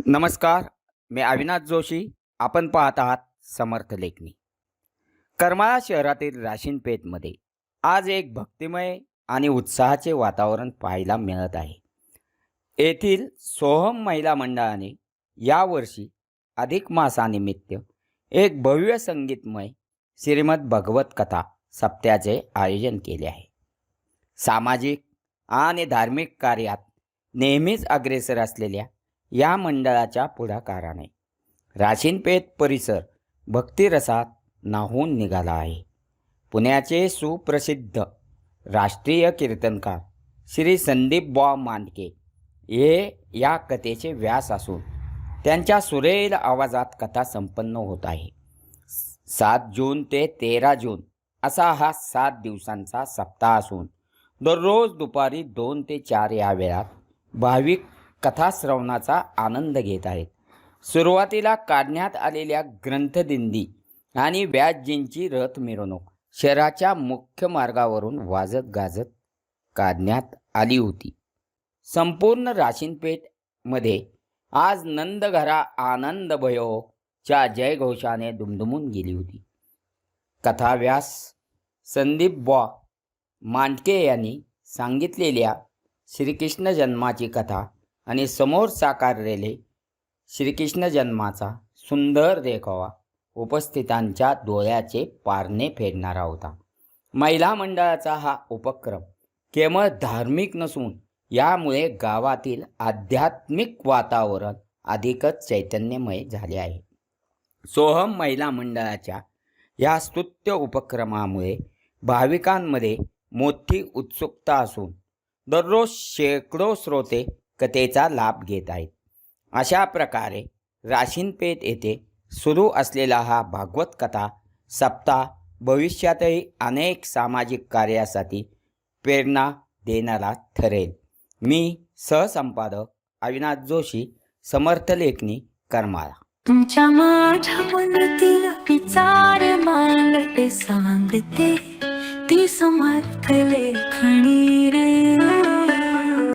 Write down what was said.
नमस्कार. मी अविनाश जोशी. आपण पाहत आहात समर्थ लेखनी. करमाळा शहरातील राशीनपेठमध्ये आज एक भक्तिमय आणि उत्साहाचे वातावरण पाहायला मिळत आहे. येथील सोहम महिला मंडळाने यावर्षी अधिक मासानिमित्त एक भव्य संगीतमय श्रीमद भगवत कथा सप्त्याचे आयोजन केले आहे. सामाजिक आणि धार्मिक कार्यात नेहमीच अग्रेसर असलेल्या या मंडळाच्या पुढाकाराने राशीनपेठ परिसर भक्तिरसात न्हाऊन निघाला आहे. पुण्याचे सुप्रसिद्ध राष्ट्रीय कीर्तनकार श्री संदीप बुवा मांडके हे या कथेचे व्यास असून त्यांच्या सुरेल आवाजात कथा संपन्न होत आहे. 7 जून ते 13 जून असा हा 7 दिवसांचा सप्ताह असून दररोज दुपारी 2 ते 4 या वेळात भाविक कथाश्रवणाचा आनंद घेत आहेत. सुरुवातीला काढण्यात आलेल्या ग्रंथदिंडी आणि व्यासजींची रथ मिरवणूक शहराच्या मुख्य मार्गावरून वाजत गाजत काढण्यात आली होती. संपूर्ण राशीनपेठमध्ये आज नंदघरा आनंद भयोच्या जयघोषाने दुमदुमून गेली होती. कथाव्यास संदीप बुवा मांडके यांनी सांगितलेल्या श्रीकृष्ण जन्माची कथा आणि समोर साकारलेले श्रीकृष्ण जन्माचा सुंदर देखावा उपस्थितांच्या डोळ्याचे पारणे फेडणारा होता. महिला मंडळाचा हा उपक्रम केवळ धार्मिक नसून यामुळे गावातील आध्यात्मिक वातावरण अधिकच चैतन्यमय झाले आहे. सोहम महिला मंडळाच्या या स्तुत्य उपक्रमामुळे भाविकांमध्ये मोठी उत्सुकता असून दररोज शेकडो श्रोते कथेचा लाभ घेत आहेत. अशा प्रकारे राशीनपेठ येथे सुरू असलेला हा भागवत कथा सप्ताह भविष्यातही अनेक सामाजिक कार्यासाठी प्रेरणा देणारा ठरेल. मी सहसंपादक अविनाश जोशी, समर्थ लेखनी, करमाळा. तुमच्या माझ्या मनातील विचार मांडते सांगते ती समर्थ लेखनी रे.